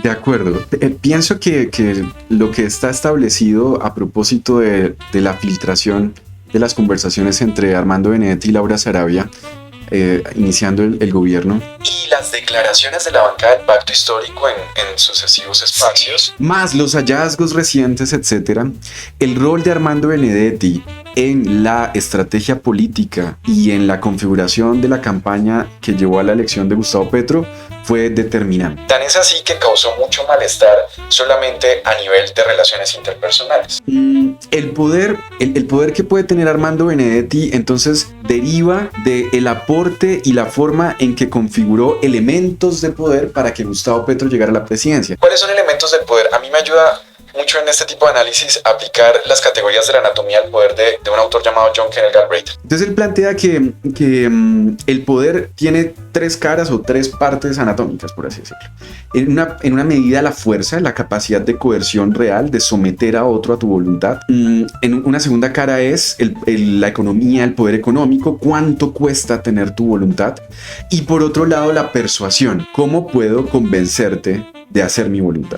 De acuerdo. Pienso que lo que está establecido a propósito de la filtración de las conversaciones entre Armando Benedetti y Laura Sarabia, iniciando el gobierno, y las declaraciones de la bancada del Pacto Histórico en sucesivos espacios, más los hallazgos recientes, etcétera, el rol de Armando Benedetti en la estrategia política y en la configuración de la campaña que llevó a la elección de Gustavo Petro fue determinante. Tan es así que causó mucho malestar solamente a nivel de relaciones interpersonales. El poder que puede tener Armando Benedetti entonces deriva del aporte y la forma en que configuró elementos de poder para que Gustavo Petro llegara a la presidencia. ¿Cuáles son elementos del poder? A mí me ayuda mucho en este tipo de análisis aplicar las categorías de la anatomía del poder de un autor llamado John Kenneth Galbraith. Entonces él plantea que el poder tiene tres caras o tres partes anatómicas, por así decirlo. En una medida la fuerza, la capacidad de coerción real, de someter a otro a tu voluntad. En una segunda cara es la economía, el poder económico, cuánto cuesta tener tu voluntad. Y por otro lado la persuasión, cómo puedo convencerte de hacer mi voluntad.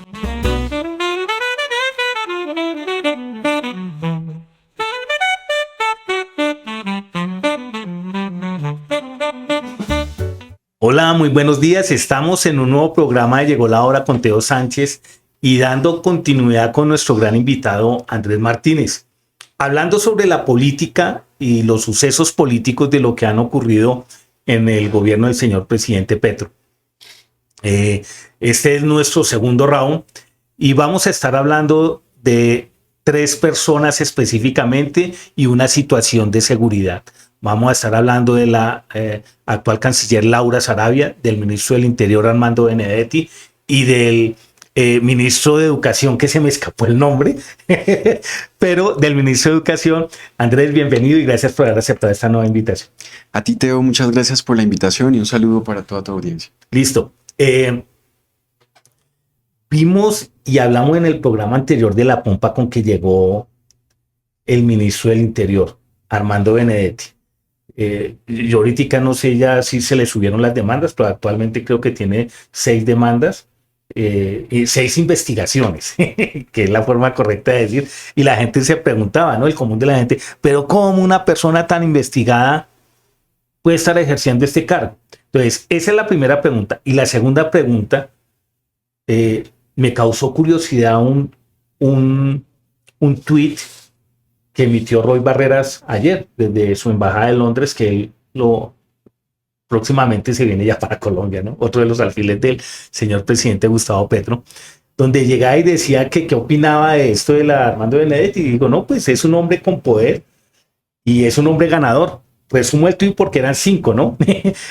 Hola, muy buenos días. Estamos en un nuevo programa de Llegó la Hora con Teo Sánchez y dando continuidad con nuestro gran invitado Andrés Martínez. Hablando sobre la política y los sucesos políticos de lo que han ocurrido en el gobierno del señor presidente Petro. Este es nuestro segundo round y vamos a estar hablando de tres personas específicamente y una situación de seguridad. Vamos a estar hablando de la actual canciller Laura Sarabia, del ministro del Interior Armando Benedetti y del ministro de Educación, que se me escapó el nombre, pero del ministro de Educación. Andrés, bienvenido y gracias por haber aceptado esta nueva invitación. A ti, Teo, muchas gracias por la invitación y un saludo para toda tu audiencia. Listo. Vimos y hablamos en el programa anterior de la pompa con que llegó el ministro del Interior, Armando Benedetti. Yo ahorita no sé ya si se le subieron las demandas, pero actualmente creo que tiene 6 demandas y 6 investigaciones, que es la forma correcta de decir. Y la gente se preguntaba, ¿no? El común de la gente, pero ¿cómo una persona tan investigada puede estar ejerciendo este cargo? Entonces, esa es la primera pregunta. Y la segunda pregunta, me causó curiosidad un tweet que emitió Roy Barreras ayer desde su embajada de Londres, que él próximamente se viene ya para Colombia, ¿no? Otro de los alfiles del señor presidente Gustavo Petro, donde llegaba y decía que qué opinaba de esto de la Armando Benedetti, y digo, no, pues es un hombre con poder y es un hombre ganador. Pues sumo el tweet porque eran 5, ¿no?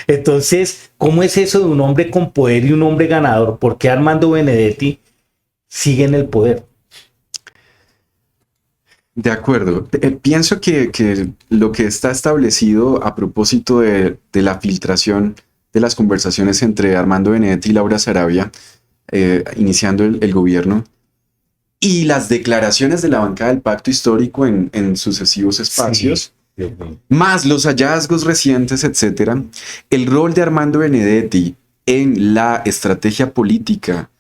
Entonces, ¿cómo es eso de un hombre con poder y un hombre ganador? ¿Por qué Armando Benedetti sigue en el poder? De acuerdo. Pienso que lo que está establecido a propósito de la filtración de las conversaciones entre Armando Benedetti y Laura Sarabia, iniciando el gobierno, y las declaraciones de la bancada del Pacto Histórico en sucesivos espacios, sí, más los hallazgos recientes, etcétera, el rol de Armando Benedetti en la estrategia política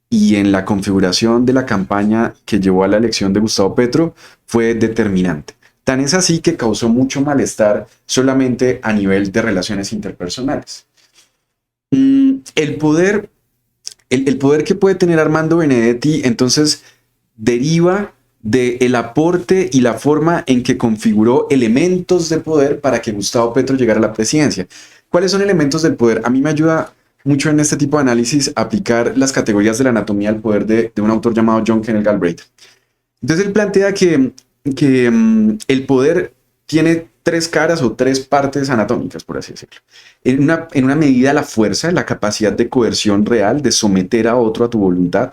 y en la configuración de la campaña que llevó a la elección de Gustavo Petro fue determinante. Tan es así que causó mucho malestar solamente a nivel de relaciones interpersonales. El poder que puede tener Armando Benedetti entonces deriva del aporte y la forma en que configuró elementos de poder para que Gustavo Petro llegara a la presidencia. ¿Cuáles son elementos del poder? A mí me ayuda mucho en este tipo de análisis aplicar las categorías de la anatomía del poder de un autor llamado John Kenneth Galbraith. Entonces él plantea que el poder tiene tres caras o tres partes anatómicas, por así decirlo. En una medida la fuerza, la capacidad de coerción real, de someter a otro a tu voluntad.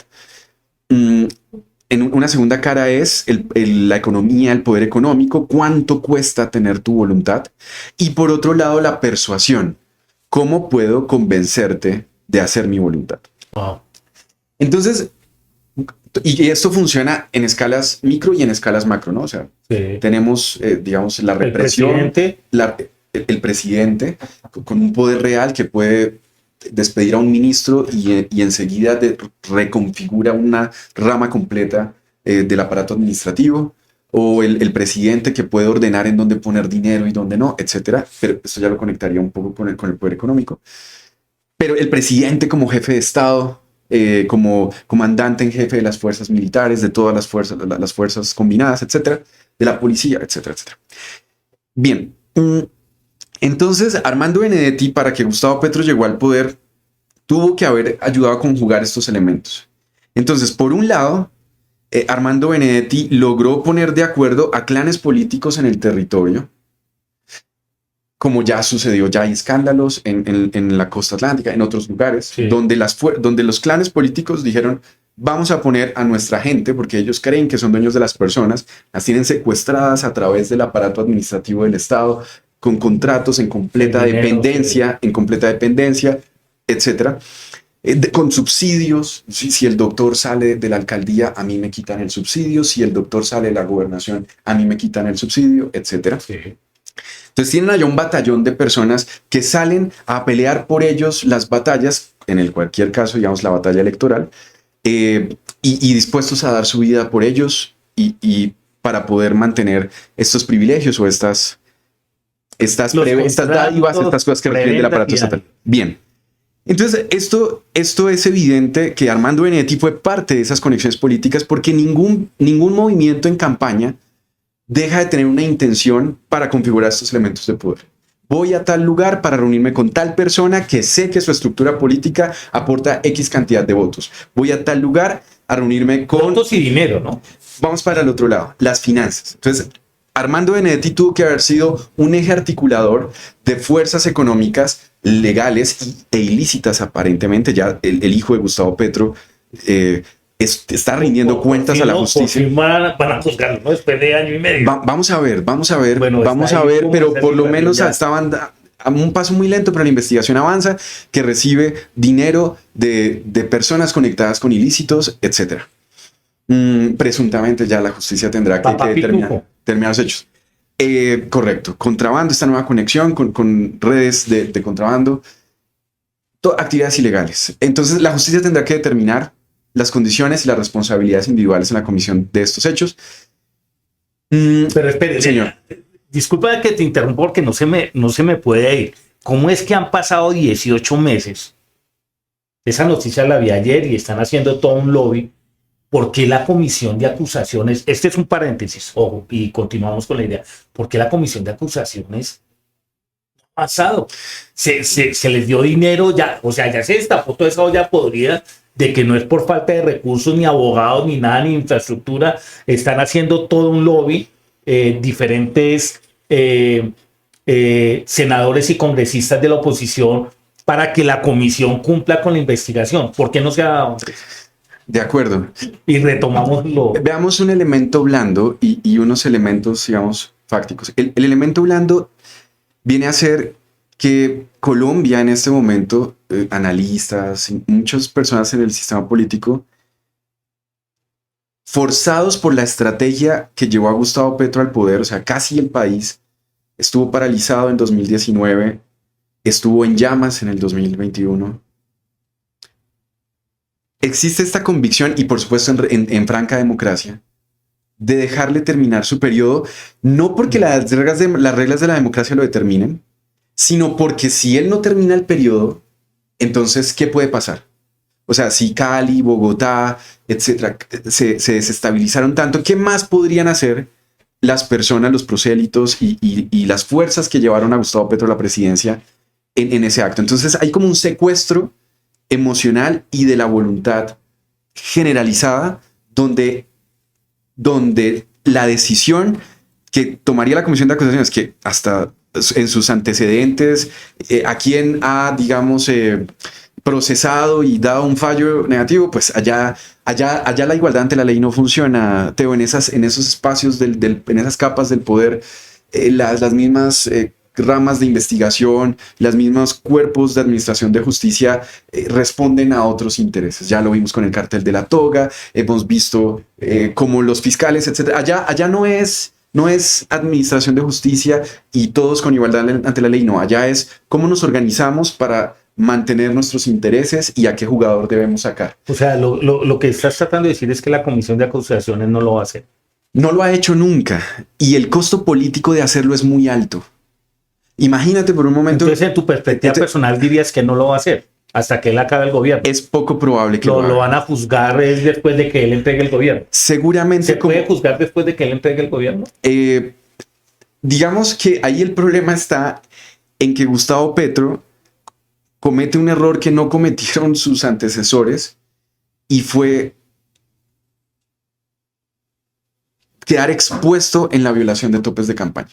En una segunda cara es la economía, el poder económico, cuánto cuesta tener tu voluntad. Y por otro lado la persuasión. ¿Cómo puedo convencerte de hacer mi voluntad? Wow. Entonces, y esto funciona en escalas micro y en escalas macro, ¿no? O sea, sí, tenemos, digamos, la represión, el presidente con un poder real que puede despedir a un ministro y enseguida reconfigura una rama completa del aparato administrativo, o el presidente que puede ordenar en dónde poner dinero y dónde no, etcétera. Pero esto ya lo conectaría un poco con el poder económico. Pero el presidente como jefe de Estado, como comandante en jefe de las fuerzas militares, de todas las fuerzas combinadas, etcétera, de la policía, etcétera, etcétera. Bien, entonces Armando Benedetti, para que Gustavo Petro llegó al poder, tuvo que haber ayudado a conjugar estos elementos. Entonces, por un lado, Armando Benedetti logró poner de acuerdo a clanes políticos en el territorio, como ya sucedió, ya hay escándalos en la costa atlántica, en otros lugares, sí, donde los clanes políticos dijeron, vamos a poner a nuestra gente, porque ellos creen que son dueños de las personas, las tienen secuestradas a través del aparato administrativo del Estado, con contratos en completa dependencia, etcétera. Con subsidios, si el doctor sale de la alcaldía, a mí me quitan el subsidio, si el doctor sale de la gobernación, a mí me quitan el subsidio, etcétera. Sí. Entonces tienen allá un batallón de personas que salen a pelear por ellos las batallas, en cualquier caso, digamos, la batalla electoral, y dispuestos a dar su vida por ellos y para poder mantener estos privilegios o estas dádivas, estas cosas que requieren del aparato estatal. Bien. Entonces, esto es evidente que Armando Benedetti fue parte de esas conexiones políticas, porque ningún movimiento en campaña deja de tener una intención para configurar estos elementos de poder. Voy a tal lugar para reunirme con tal persona que sé que su estructura política aporta X cantidad de votos. Voy a tal lugar a reunirme con... votos y dinero, ¿no? Vamos para el otro lado, las finanzas. Entonces, Armando Benedetti tuvo que haber sido un eje articulador de fuerzas económicas legales e ilícitas, aparentemente. Ya el hijo de Gustavo Petro está rindiendo cuentas a la justicia. Van a juzgarlo, ¿no? Después de año y medio. Vamos a ver, bueno, pero por lo menos estaban a un paso muy lento, pero la investigación avanza, que recibe dinero de personas conectadas con ilícitos, etcétera. Presuntamente ya la justicia tendrá que determinar los hechos. Correcto. Contrabando, esta nueva conexión con redes de contrabando, actividades ilegales. Entonces la justicia tendrá que determinar las condiciones y las responsabilidades individuales en la comisión de estos hechos. Pero espere, señor. Disculpa que te interrumpa porque no se me puede ir. ¿Cómo es que han pasado 18 meses? Esa noticia la vi ayer y están haciendo todo un lobby. ¿Por qué la comisión de acusaciones? Este es un paréntesis, ojo, y continuamos con la idea. ¿Por qué la comisión de acusaciones ha pasado? Se les dio dinero ya, o sea, ya se destapó toda esa olla podrida de que no es por falta de recursos, ni abogados, ni nada, ni infraestructura. Están haciendo todo un lobby, diferentes senadores y congresistas de la oposición para que la comisión cumpla con la investigación. ¿Por qué no se ha dado? De acuerdo. Y retomamos Veamos un elemento blando y unos elementos, digamos, fácticos. El elemento blando viene a ser que Colombia en este momento, analistas, muchas personas en el sistema político, forzados por la estrategia que llevó a Gustavo Petro al poder, o sea, casi el país estuvo paralizado en 2019, estuvo en llamas en el 2021. Existe esta convicción, y por supuesto en franca democracia, de dejarle terminar su periodo, no porque las reglas de la democracia lo determinen, sino porque si él no termina el periodo, entonces, ¿qué puede pasar? O sea, si Cali, Bogotá, etcétera, se desestabilizaron tanto, ¿qué más podrían hacer las personas, los prosélitos y las fuerzas que llevaron a Gustavo Petro a la presidencia en ese acto? Entonces hay como un secuestro emocional y de la voluntad generalizada, donde la decisión que tomaría la comisión de acusaciones, que hasta en sus antecedentes, a quien ha, digamos, procesado y dado un fallo negativo, pues allá la igualdad ante la ley no funciona, Teo, en esos espacios, en esas capas del poder, las mismas ramas de investigación, los mismos cuerpos de administración de justicia responden a otros intereses. Ya lo vimos con el cartel de la toga, hemos visto cómo los fiscales, etcétera. Allá no es administración de justicia y todos con igualdad ante la ley, no. Allá es cómo nos organizamos para mantener nuestros intereses y a qué jugador debemos sacar. O sea, lo que estás tratando de decir es que la comisión de acusaciones no lo va a hacer. No lo ha hecho nunca y el costo político de hacerlo es muy alto. Imagínate por un momento. Entonces, en tu perspectiva personal dirías que no lo va a hacer hasta que él acabe el gobierno. Es poco probable que lo van a juzgar es después de que él entregue el gobierno. Seguramente. ¿Se puede juzgar después de que él entregue el gobierno? Digamos que ahí el problema está en que Gustavo Petro comete un error que no cometieron sus antecesores y fue quedar expuesto en la violación de topes de campaña.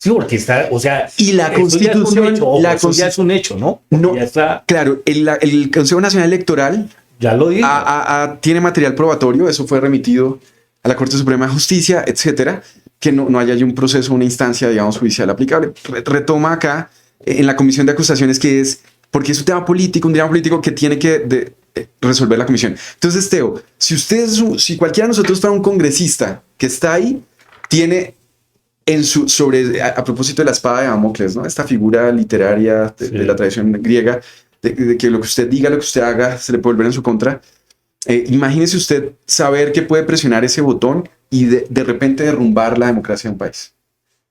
Sí, porque está, o sea, y la Constitución, ya es un hecho, ¿no? No, ya está. Claro, el Consejo Nacional Electoral ya lo dijo. Tiene material probatorio, eso fue remitido a la Corte Suprema de Justicia, etcétera, que no haya un proceso, una instancia, digamos, judicial aplicable. Retoma acá en la comisión de acusaciones que es, porque es un tema político que tiene que resolver la comisión. Entonces, Teo, si cualquiera de nosotros fuera un congresista que está ahí, tiene a propósito de la espada de Damocles, ¿no? Esta figura literaria de la tradición griega, de que lo que usted diga, lo que usted haga, se le puede volver en su contra. Imagínese usted saber que puede presionar ese botón y de repente derrumbar la democracia de un país.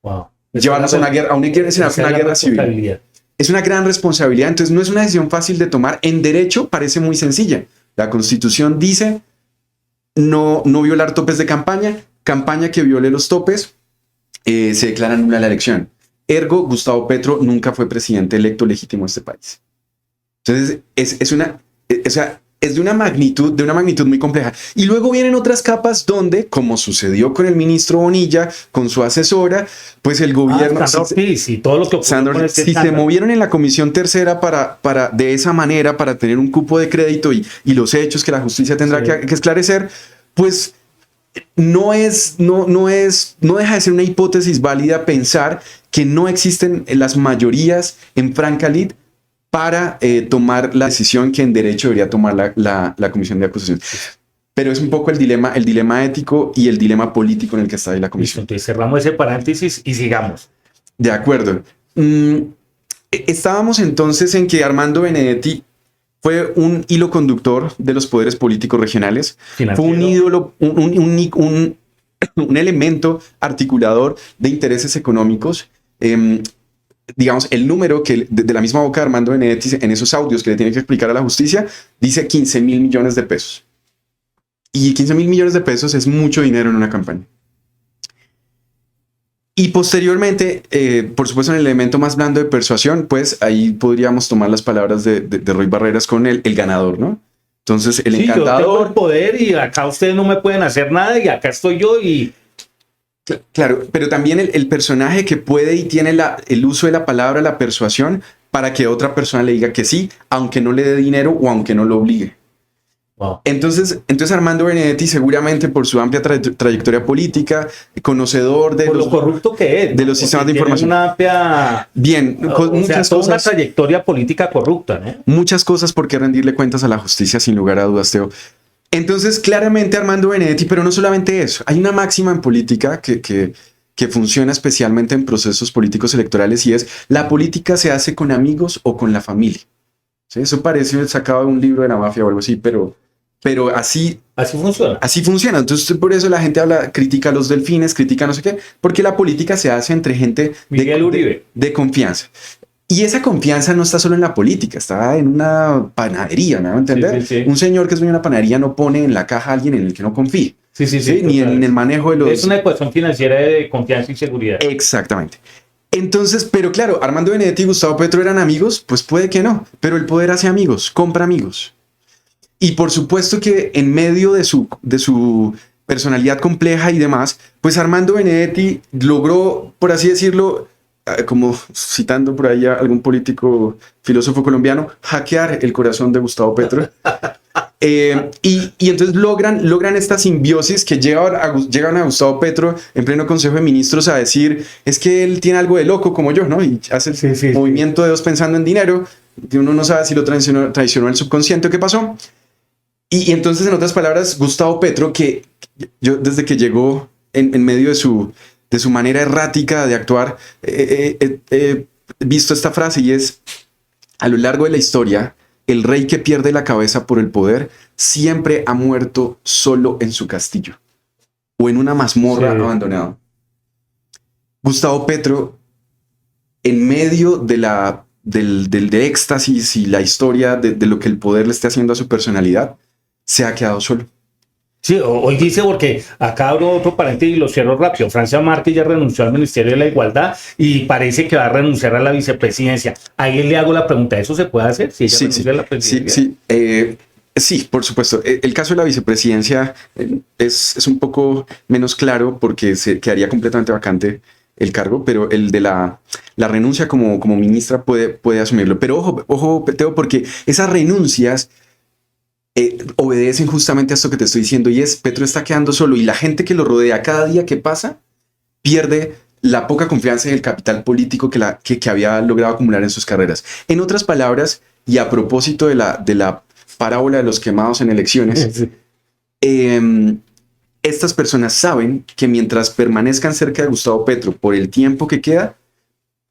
Wow. Llevarnos a una guerra civil. Es una gran responsabilidad, entonces no es una decisión fácil de tomar. En derecho parece muy sencilla. La Constitución dice no violar topes de campaña que viole los topes, se declara nula la elección. Ergo, Gustavo Petro nunca fue presidente electo legítimo de este país. Entonces, es de una magnitud muy compleja. Y luego vienen otras capas donde, como sucedió con el ministro Bonilla, con su asesora, pues el gobierno... y todo lo que si se movieron en la comisión tercera de esa manera, para tener un cupo de crédito y los hechos que la justicia tendrá que esclarecer, pues... No deja de ser una hipótesis válida pensar que no existen las mayorías en franca lid para tomar la decisión que en derecho debería tomar la comisión de acusación. Pero es un poco el dilema ético y el dilema político en el que está ahí la comisión. Entonces cerramos ese paréntesis y sigamos. De acuerdo. Estábamos entonces en que Armando Benedetti fue un hilo conductor de los poderes políticos regionales. Fue un ídolo, un elemento articulador de intereses económicos. Digamos, el número que de la misma boca de Armando Benedetti en esos audios que le tiene que explicar a la justicia dice 15 mil millones de pesos. Y 15 mil millones de pesos es mucho dinero en una campaña. Y posteriormente, por supuesto, en el elemento más blando de persuasión, pues ahí podríamos tomar las palabras de Roy Barreras con el ganador, ¿no? Entonces, el encantador... Yo tengo el poder y acá ustedes no me pueden hacer nada y acá estoy yo y... Claro, pero también el personaje que puede y tiene el uso de la palabra, la persuasión, para que otra persona le diga que sí, aunque no le dé dinero o aunque no lo obligue. Wow. Entonces Armando Benedetti, seguramente por su amplia trayectoria política, conocedor de lo corrupto que es, de los sistemas de información. Una amplia... muchas cosas, una trayectoria política corrupta, ¿no? Muchas cosas por qué rendirle cuentas a la justicia, sin lugar a dudas, Teo. Entonces, claramente Armando Benedetti, pero no solamente eso. Hay una máxima en política que funciona especialmente en procesos políticos electorales y es: la política se hace con amigos o con la familia. ¿Sí? Eso parece sacado de un libro de la mafia o algo así, pero así funciona. Así funciona. Entonces, por eso la gente critica a los delfines, critica no sé qué, porque la política se hace entre gente de confianza. Y esa confianza no está solo en la política, está en una panadería, ¿me van a entender? Sí. Un señor que es dueño de una panadería no pone en la caja a alguien en el que no confíe. Sí, ni en el manejo de los... Es una ecuación financiera de confianza y seguridad. Exactamente. Entonces, pero claro, Armando Benedetti y Gustavo Petro eran amigos, pues puede que no, pero el poder hace amigos, compra amigos. Y por supuesto que en medio de su personalidad compleja y demás, pues Armando Benedetti logró, por así decirlo, como citando por ahí a algún político, filósofo colombiano, hackear el corazón de Gustavo Petro. Y entonces logran esta simbiosis que llegan a Gustavo Petro en pleno Consejo de Ministros a decir: es que él tiene algo de loco como yo, ¿no? Y hace el movimiento de dos pensando en dinero, que uno no sabe si lo traicionó el subconsciente o qué pasó. Y entonces, en otras palabras, Gustavo Petro, que yo desde que llegó en medio de su manera errática de actuar, he visto esta frase y es: A lo largo de la historia, el rey que pierde la cabeza por el poder siempre ha muerto solo en su castillo o en una mazmorra abandonada. Gustavo Petro, en medio del éxtasis y la historia de lo que el poder le esté haciendo a su personalidad, se ha quedado solo. Sí, hoy dice, porque acá abro otro paréntesis y lo cierro rápido. Francia Márquez ya renunció al Ministerio de la Igualdad y parece que va a renunciar a la vicepresidencia. Ahí le hago la pregunta, ¿eso se puede hacer? Si ella renuncia a la presidencia. Sí, por supuesto. El caso de la vicepresidencia es un poco menos claro porque se quedaría completamente vacante el cargo, pero el de la renuncia como ministra puede asumirlo. Pero ojo, Teo, porque esas renuncias obedecen justamente a esto que te estoy diciendo, y es Petro está quedando solo y la gente que lo rodea cada día que pasa pierde la poca confianza en el capital político que había logrado acumular en sus carreras. En otras palabras, y a propósito de la parábola de los quemados en elecciones, sí. Estas personas saben que mientras permanezcan cerca de Gustavo Petro por el tiempo que queda,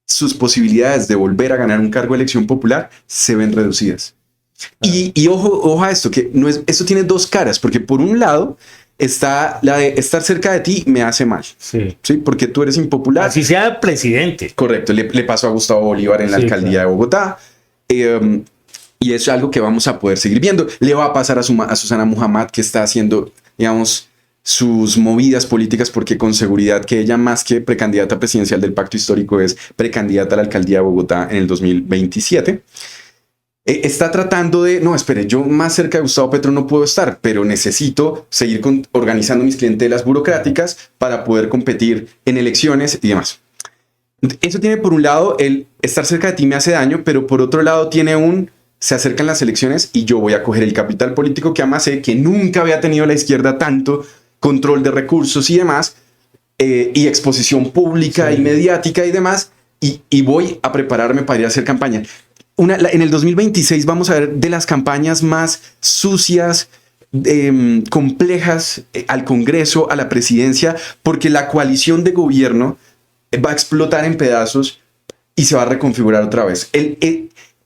sus posibilidades de volver a ganar un cargo de elección popular se ven reducidas. Y ojo a esto, que esto tiene dos caras, porque por un lado está la de estar cerca de ti me hace mal, ¿sí? Porque tú eres impopular. Así sea el presidente. Correcto, le pasó a Gustavo Bolívar en la alcaldía de Bogotá, y es algo que vamos a poder seguir viendo. Le va a pasar a Susana Muhammad, que está haciendo, digamos, sus movidas políticas, porque con seguridad que ella, más que precandidata presidencial del Pacto Histórico, es precandidata a la alcaldía de Bogotá en el 2027. Está tratando de, no, espere, yo más cerca de Gustavo Petro no puedo estar, pero necesito seguir organizando mis clientelas burocráticas para poder competir en elecciones y demás. Eso tiene por un lado el estar cerca de ti me hace daño, pero por otro lado tiene se acercan las elecciones y yo voy a coger el capital político que amasé, que nunca había tenido la izquierda tanto control de recursos y demás, y exposición pública y mediática y demás, y voy a prepararme para ir a hacer campaña. En el 2026 vamos a ver de las campañas más sucias, complejas al Congreso, a la presidencia, porque la coalición de gobierno va a explotar en pedazos y se va a reconfigurar otra vez.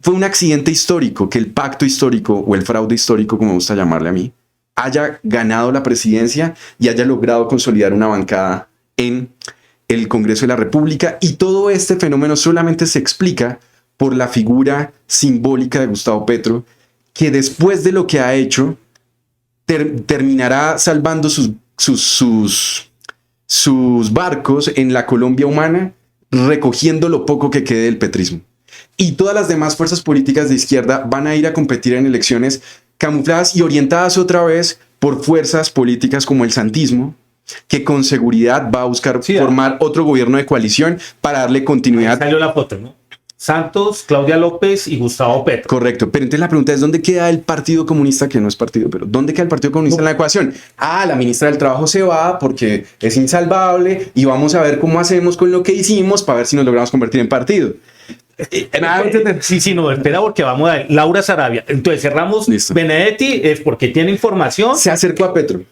Fue un accidente histórico que el pacto histórico o el fraude histórico, como me gusta llamarle a mí, haya ganado la presidencia y haya logrado consolidar una bancada en el Congreso de la República. Y todo este fenómeno solamente se explica por la figura simbólica de Gustavo Petro, que después de lo que ha hecho, terminará salvando sus barcos en la Colombia humana, recogiendo lo poco que quede del petrismo. Y todas las demás fuerzas políticas de izquierda van a ir a competir en elecciones camufladas y orientadas otra vez por fuerzas políticas como el santismo, que con seguridad va a buscar formar otro gobierno de coalición para darle continuidad. Ahí salió la foto, ¿no? Santos, Claudia López y Gustavo Petro. Correcto, pero entonces la pregunta es, ¿dónde queda el Partido Comunista, que no es partido, pero ¿dónde queda el Partido Comunista en la ecuación? La ministra del Trabajo se va porque es insalvable y vamos a ver cómo hacemos con lo que hicimos para ver si nos logramos convertir en partido. Sí, no, espera, porque vamos a ver. Laura Sarabia. Entonces cerramos. Listo. Benedetti es porque tiene información. Se acercó a Petro.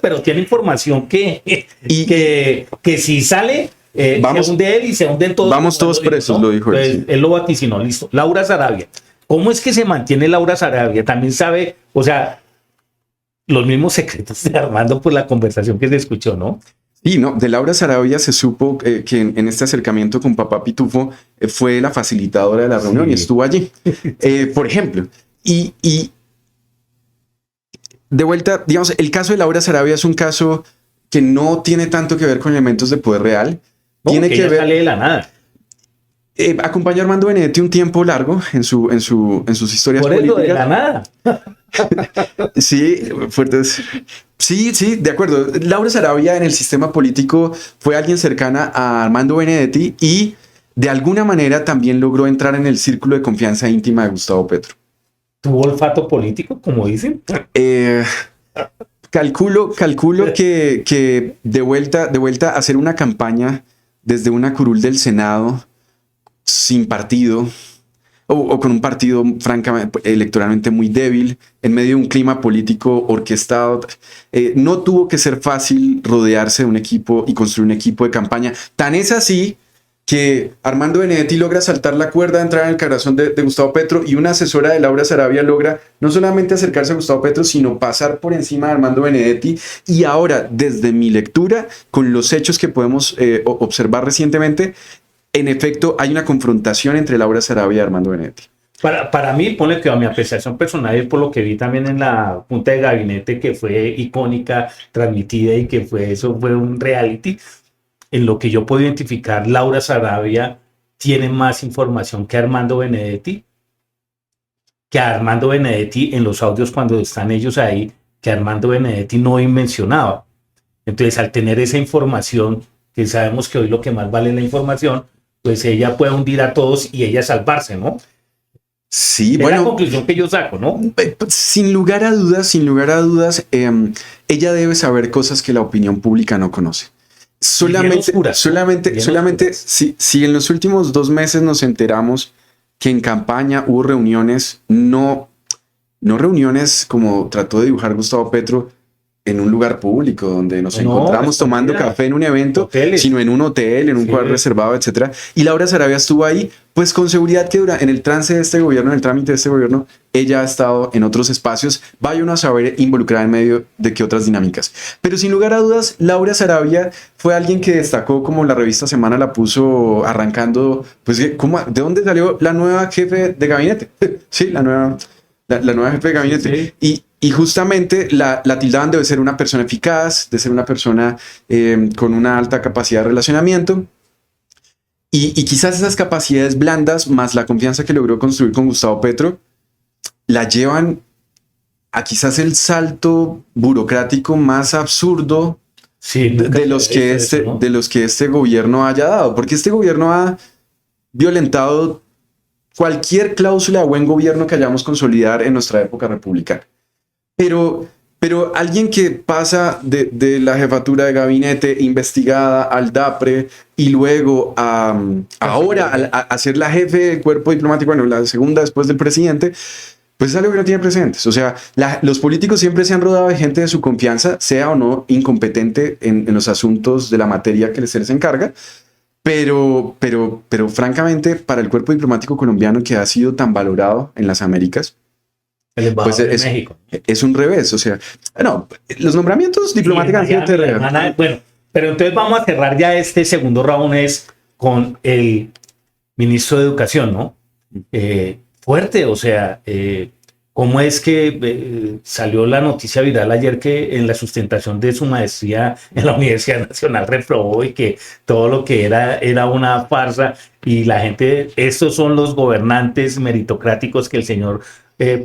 Pero tiene información que si sale... se hunde él y se hunden todos. Vamos todos presos, ¿no? Lo dijo él. Él lo vaticinó, listo. Laura Sarabia. ¿Cómo es que se mantiene Laura Sarabia? También sabe, o sea, los mismos secretos de Armando por la conversación que se escuchó, ¿no? Y no, de Laura Sarabia se supo que en este acercamiento con Papá Pitufo fue la facilitadora de la reunión y estuvo allí, por ejemplo. Y de vuelta, digamos, el caso de Laura Sarabia es un caso que no tiene tanto que ver con elementos de poder real. Tiene que ver, sale de la nada. Acompañó a Armando Benedetti un tiempo largo en sus historias por políticas. Por eso de la nada. Sí, fuertes. Sí, de acuerdo. Laura Sarabia en el sistema político fue alguien cercana a Armando Benedetti y de alguna manera también logró entrar en el círculo de confianza íntima de Gustavo Petro. ¿Tuvo olfato político, como dicen? Calculo que de vuelta a hacer una campaña desde una curul del Senado sin partido o con un partido francamente electoralmente muy débil en medio de un clima político orquestado, no tuvo que ser fácil rodearse de un equipo y construir un equipo de campaña. Tan es así que Armando Benedetti logra saltar la cuerda, entrar en el corazón de Gustavo Petro, y una asesora de Laura Sarabia logra no solamente acercarse a Gustavo Petro, sino pasar por encima de Armando Benedetti. Y ahora, desde mi lectura, con los hechos que podemos observar recientemente, en efecto, hay una confrontación entre Laura Sarabia y Armando Benedetti. Para mí, ponle que a mi apreciación personal y por lo que vi también en la Junta de Gabinete, que fue icónica, transmitida y que eso fue un reality, en lo que yo puedo identificar, Laura Sarabia tiene más información que Armando Benedetti, en los audios cuando están ellos ahí, que Armando Benedetti no mencionaba. Entonces, al tener esa información, que sabemos que hoy lo que más vale es la información, pues ella puede hundir a todos y ella salvarse, ¿no? Sí, Es bueno, la conclusión que yo saco, ¿no? sin lugar a dudas, ella debe saber cosas que la opinión pública no conoce. Solamente, oscuras, ¿no? solamente si en los últimos 2 meses nos enteramos que en campaña hubo reuniones, no reuniones como trató de dibujar Gustavo Petro en un lugar público donde nos encontramos tomando café en un evento, hoteles, sino en un hotel, en un cuarto reservado, etcétera. Y Laura Sarabia estuvo ahí, pues con seguridad que en el trance de este gobierno, en el trámite de este gobierno, ella ha estado en otros espacios, vaya uno a saber involucrada en medio de qué otras dinámicas. Pero sin lugar a dudas, Laura Sarabia fue alguien que destacó, como la revista Semana la puso arrancando, pues, ¿de dónde salió la nueva jefe de gabinete? Sí, la nueva jefe de gabinete. Sí. Y justamente la tildaban de ser una persona eficaz, de ser una persona con una alta capacidad de relacionamiento. Y quizás esas capacidades blandas, más la confianza que logró construir con Gustavo Petro, la llevan a quizás el salto burocrático más absurdo de los que este gobierno haya dado. Porque este gobierno ha violentado cualquier cláusula de buen gobierno que hayamos consolidar en nuestra época republicana. Pero alguien que pasa de la jefatura de gabinete investigada al DAPRE y luego ahora a ser la jefe del cuerpo diplomático, bueno, la segunda después del presidente, pues es algo que no tiene precedentes. O sea, los políticos siempre se han rodado de gente de su confianza, sea o no incompetente en los asuntos de la materia que se les encarga. Pero francamente, para el cuerpo diplomático colombiano, que ha sido tan valorado en las Américas, el embajador de México, es un revés. O sea, no, los nombramientos diplomáticos han sido terribles. Bueno, pero entonces vamos a cerrar ya este segundo round con el ministro de Educación, ¿no? Fuerte, o sea, ¿cómo es que salió la noticia viral ayer que en la sustentación de su maestría en la Universidad Nacional reprobó y que todo lo que era una farsa? Y la gente, estos son los gobernantes meritocráticos que el señor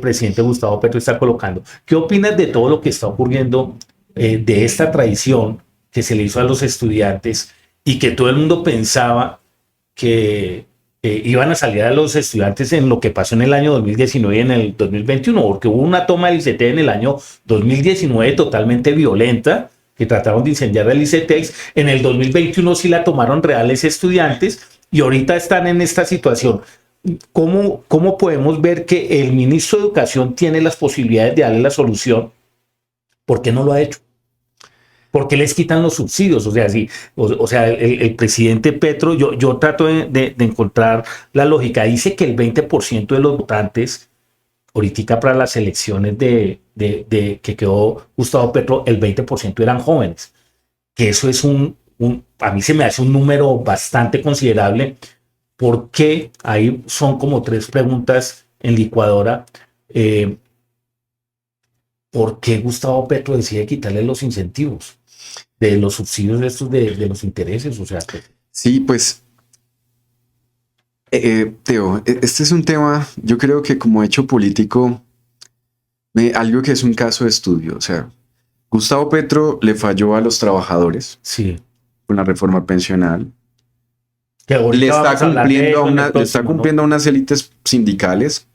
presidente Gustavo Petro está colocando. ¿Qué opinas de todo lo que está ocurriendo, de esta traición que se le hizo a los estudiantes y que todo el mundo pensaba que iban a salir a los estudiantes en lo que pasó en el año 2019 y en el 2021? Porque hubo una toma del ICETEX en el año 2019 totalmente violenta, que trataron de incendiar el ICETEX. En el 2021 sí la tomaron reales estudiantes y ahorita están en esta situación. ¿Cómo podemos ver que el ministro de Educación tiene las posibilidades de darle la solución? ¿Por qué no lo ha hecho? ¿Por qué les quitan los subsidios? O sea, el presidente Petro, yo trato de encontrar la lógica. Dice que el 20% de los votantes, ahorita para las elecciones que quedó Gustavo Petro, el 20% eran jóvenes. Que eso es a mí se me hace un número bastante considerable. ¿Por qué? Ahí son como 3 preguntas en licuadora. ¿Por qué Gustavo Petro decide quitarle los incentivos de los subsidios de los intereses? O sea, sí, pues, Teo, este es un tema, yo creo que como hecho político, algo que es un caso de estudio. O sea, Gustavo Petro le falló a los trabajadores, sí, con la reforma pensional. Le está cumpliendo a unas élites sindicales,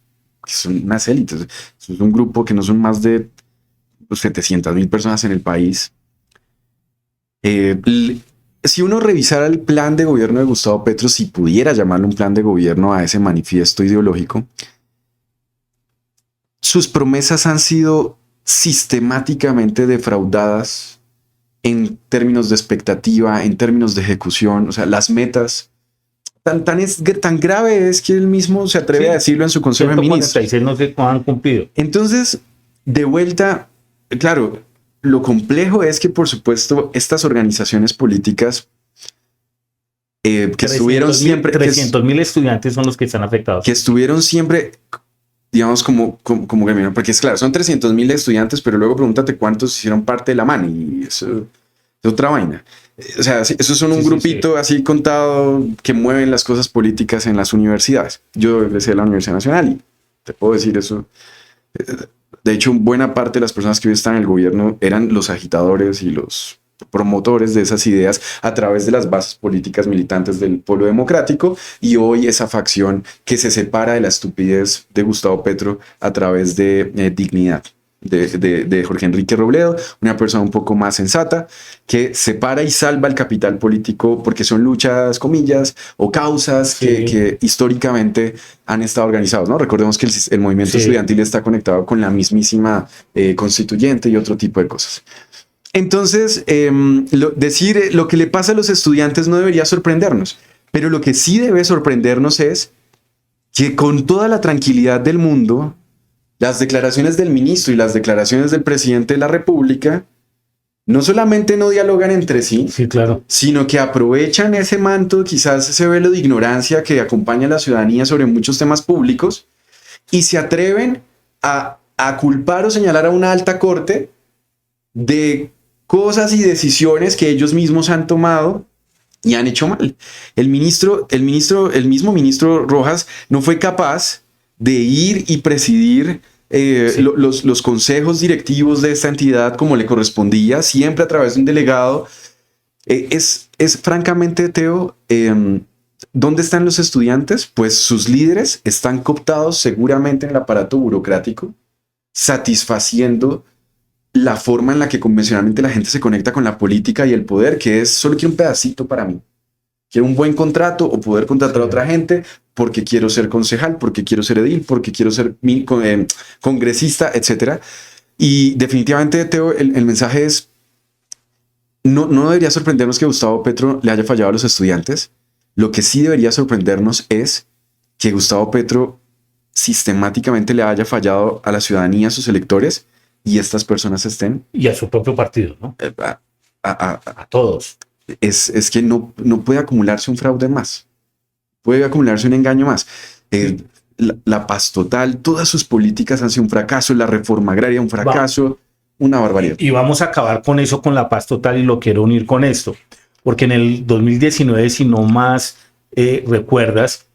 que son unas élites. Es un grupo que no son más de 700,000 personas en el país. Si uno revisara el plan de gobierno de Gustavo Petro, si pudiera llamarlo un plan de gobierno a ese manifiesto ideológico, sus promesas han sido sistemáticamente defraudadas en términos de expectativa, en términos de ejecución. O sea, las metas tan grave es que él mismo se atreve a decirlo en su Consejo de Ministros. 146 no sé cuándo han cumplido. Entonces, de vuelta, claro, lo complejo es que, por supuesto, estas organizaciones políticas que estuvieron siempre... 300.000 estudiantes son los que están afectados. Que estuvieron siempre, digamos, como gremio, porque es claro, son 300.000 estudiantes, pero luego pregúntate cuántos hicieron parte de la MAN, y eso es otra vaina. O sea, esos son un grupito así contado que mueven las cosas políticas en las universidades. Yo egresé de la Universidad Nacional y te puedo decir eso. De hecho, buena parte de las personas que hoy están en el gobierno eran los agitadores y los promotores de esas ideas a través de las bases políticas militantes del Polo Democrático, y hoy esa facción que se separa de la estupidez de Gustavo Petro a través de Dignidad, de Jorge Enrique Robledo, una persona un poco más sensata, que separa y salva el capital político porque son luchas, comillas, o causas que históricamente han estado organizados, ¿no? Recordemos que el movimiento estudiantil está conectado con la mismísima constituyente y otro tipo de cosas. Entonces, decir lo que le pasa a los estudiantes no debería sorprendernos, pero lo que sí debe sorprendernos es que con toda la tranquilidad del mundo, las declaraciones del ministro y las declaraciones del presidente de la República no solamente no dialogan entre sí, claro, sino que aprovechan ese manto, quizás ese velo de ignorancia que acompaña a la ciudadanía sobre muchos temas públicos, y se atreven a culpar o señalar a una alta corte de cosas y decisiones que ellos mismos han tomado y han hecho mal. El mismo ministro Rojas no fue capaz de ir y presidir los consejos directivos de esta entidad como le correspondía, siempre a través de un delegado. Es francamente, Teo, ¿dónde están los estudiantes? Pues sus líderes están cooptados seguramente en el aparato burocrático, satisfaciendo la forma en la que convencionalmente la gente se conecta con la política y el poder, que es: solo quiero un pedacito para mí. Quiero un buen contrato o poder contratar a otra gente porque quiero ser concejal, porque quiero ser edil, porque quiero ser congresista, etc. Y definitivamente, Teo, el mensaje es: no debería sorprendernos que Gustavo Petro le haya fallado a los estudiantes. Lo que sí debería sorprendernos es que Gustavo Petro sistemáticamente le haya fallado a la ciudadanía, a sus electores, y estas personas estén... Y a su propio partido, ¿no? A todos. Es que no puede acumularse un fraude más. Puede acumularse un engaño más. La paz total, todas sus políticas han sido un fracaso. La reforma agraria, un fracaso. Una barbaridad. Y vamos a acabar con eso, con la paz total, y lo quiero unir con esto. Porque en el 2019, si no más recuerdas,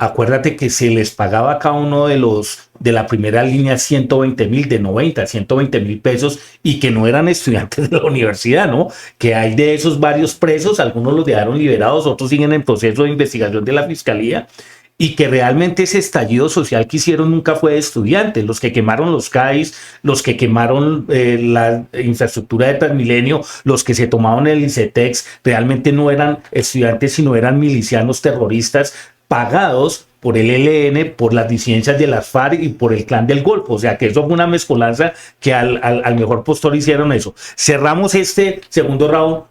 acuérdate que se les pagaba a cada uno de la primera línea 120.000, de 90 a 120.000 pesos, y que no eran estudiantes de la universidad, ¿no? Que hay de esos varios presos, algunos los dejaron liberados, otros siguen en proceso de investigación de la fiscalía, y que realmente ese estallido social que hicieron nunca fue de estudiantes. Los que quemaron los CAIs, los que quemaron la infraestructura de Transmilenio, los que se tomaron el ICETEX, realmente no eran estudiantes, sino eran milicianos terroristas pagados por el ELN, por las disidencias de las FARC y por el Clan del Golfo. O sea que eso fue una mezcolanza que al mejor postor hicieron eso. Cerramos este segundo round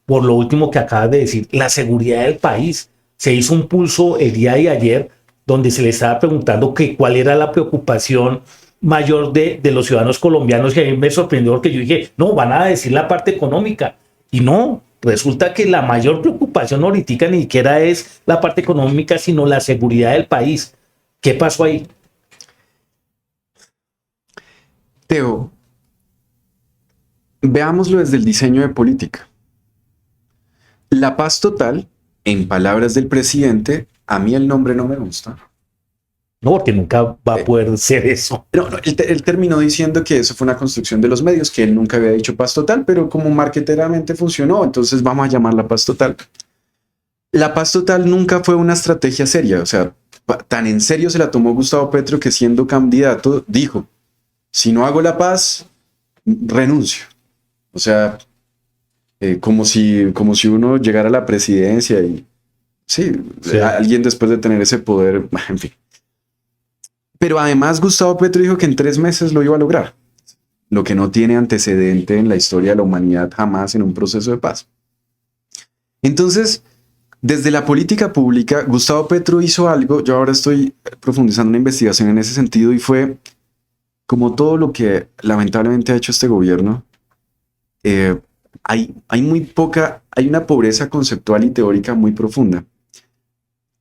por lo último que acabas de decir, la seguridad del país. Se hizo un pulso el día de ayer donde se le estaba preguntando que cuál era la preocupación mayor de los ciudadanos colombianos, y a mí me sorprendió porque yo dije, no, van a decir la parte económica, y no. Resulta que la mayor preocupación ahorita ni siquiera es la parte económica, sino la seguridad del país. ¿Qué pasó ahí? Teo, veámoslo desde el diseño de política. La paz total, en palabras del presidente, a mí el nombre no me gusta. No, porque nunca va a poder ser eso. No, él terminó diciendo que eso fue una construcción de los medios, que él nunca había dicho paz total, pero como marketeramente funcionó, entonces vamos a llamarla paz total. La paz total nunca fue una estrategia seria, o sea, tan en serio se la tomó Gustavo Petro que, siendo candidato, dijo: si no hago la paz, renuncio. O sea, como si uno llegara a la presidencia y sí, alguien después de tener ese poder, en fin. Pero además Gustavo Petro dijo que en 3 meses lo iba a lograr, lo que no tiene antecedente en la historia de la humanidad jamás en un proceso de paz. Entonces, desde la política pública, Gustavo Petro hizo algo, yo ahora estoy profundizando una investigación en ese sentido, y fue, como todo lo que lamentablemente ha hecho este gobierno, hay una pobreza conceptual y teórica muy profunda.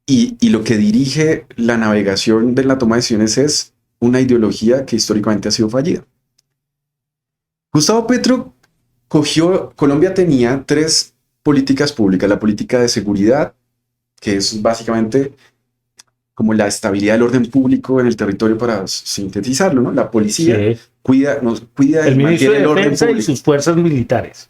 Y lo que dirige la navegación de la toma de decisiones es una ideología que históricamente ha sido fallida. Gustavo Petro Colombia tenía 3 políticas públicas: la política de seguridad, que es básicamente como la estabilidad del orden público en el territorio, para sintetizarlo, ¿no? La policía cuida el ministro de Defensa y sus fuerzas militares.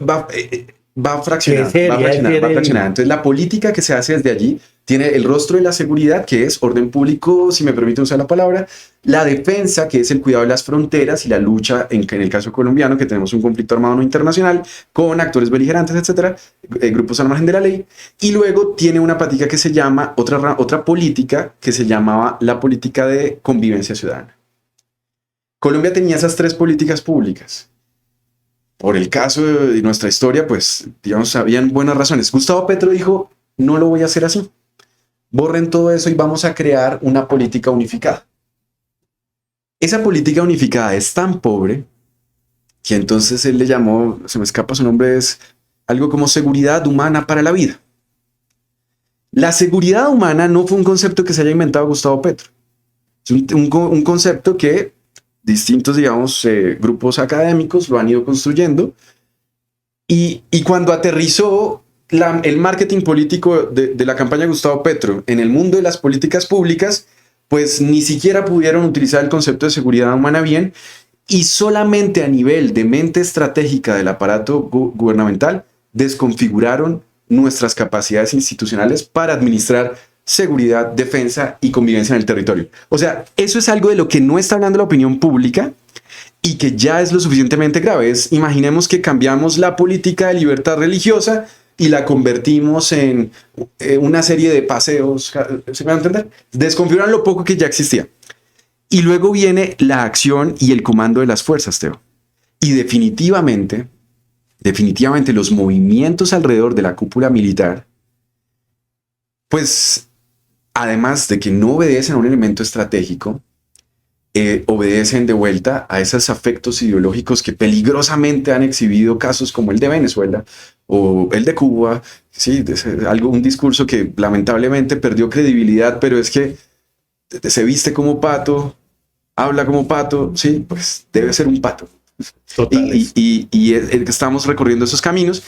Va fraccionada. Entonces, la política que se hace desde allí tiene el rostro de la seguridad, que es orden público, si me permiten usar la palabra; la defensa, que es el cuidado de las fronteras y la lucha, en el caso colombiano, que tenemos un conflicto armado no internacional con actores beligerantes, etcétera, grupos al margen de la ley; y luego tiene una patica que se llama, otra política que se llamaba la política de convivencia ciudadana. Colombia tenía esas 3 políticas públicas. Por el caso de nuestra historia, pues, digamos, habían buenas razones. Gustavo Petro dijo: no lo voy a hacer así. Borren todo eso y vamos a crear una política unificada. Esa política unificada es tan pobre que entonces él le llamó, se me escapa su nombre, es algo como seguridad humana para la vida. La seguridad humana no fue un concepto que se haya inventado Gustavo Petro. Es un concepto que distintos, digamos, grupos académicos lo han ido construyendo, y cuando aterrizó el marketing político de la campaña de Gustavo Petro en el mundo de las políticas públicas, pues ni siquiera pudieron utilizar el concepto de seguridad humana bien, y solamente a nivel de mente estratégica del aparato gubernamental desconfiguraron nuestras capacidades institucionales para administrar seguridad, defensa y convivencia en el territorio. O sea, eso es algo de lo que no está hablando la opinión pública y que ya es lo suficientemente grave. Imaginemos que cambiamos la política de libertad religiosa y la convertimos en una serie de paseos. ¿Se van a entender? Desconfiguran lo poco que ya existía. Y luego viene la acción y el comando de las fuerzas, Teo. Y definitivamente los movimientos alrededor de la cúpula militar, pues, además de que no obedecen a un elemento estratégico, obedecen de vuelta a esos afectos ideológicos que peligrosamente han exhibido casos como el de Venezuela o el de Cuba. Sí, un discurso que lamentablemente perdió credibilidad, pero es que se viste como pato, habla como pato, sí, pues debe ser un pato. Y estamos recorriendo esos caminos.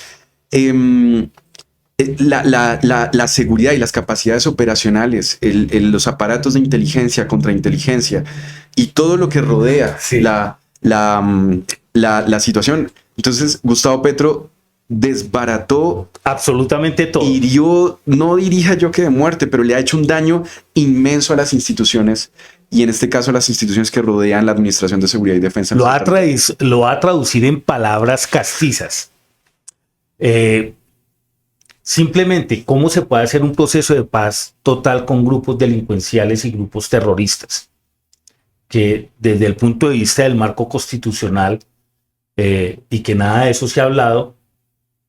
La seguridad y las capacidades operacionales, los aparatos de inteligencia, contrainteligencia y todo lo que rodea la situación. Entonces, Gustavo Petro desbarató absolutamente todo. Hirió, no diría yo que de muerte, pero le ha hecho un daño inmenso a las instituciones, y en este caso a las instituciones que rodean la Administración de Seguridad y Defensa. Lo va a traducir en palabras castizas. Simplemente, ¿cómo se puede hacer un proceso de paz total con grupos delincuenciales y grupos terroristas? Que desde el punto de vista del marco constitucional, y que nada de eso se ha hablado,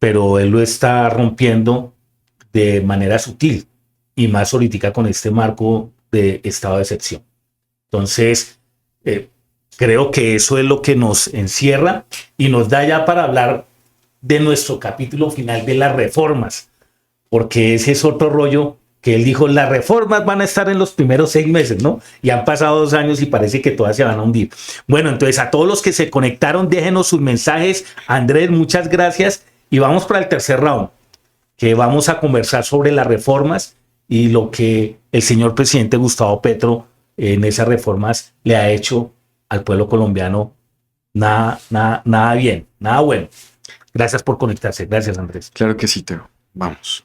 pero él lo está rompiendo de manera sutil, y más ahorita con este marco de estado de excepción. Entonces, creo que eso es lo que nos encierra y nos da ya para hablar de nuestro capítulo final de las reformas, porque ese es otro rollo que él dijo: las reformas van a estar en los primeros 6 meses, ¿no? Y han pasado 2 años y parece que todas se van a hundir. Bueno, entonces a todos los que se conectaron, déjenos sus mensajes. Andrés, muchas gracias, y vamos para el tercer round, que vamos a conversar sobre las reformas y lo que el señor presidente Gustavo Petro en esas reformas le ha hecho al pueblo colombiano. Nada bien, nada bueno. Gracias por conectarse. Gracias, Andrés. Claro que sí, Teo. Vamos.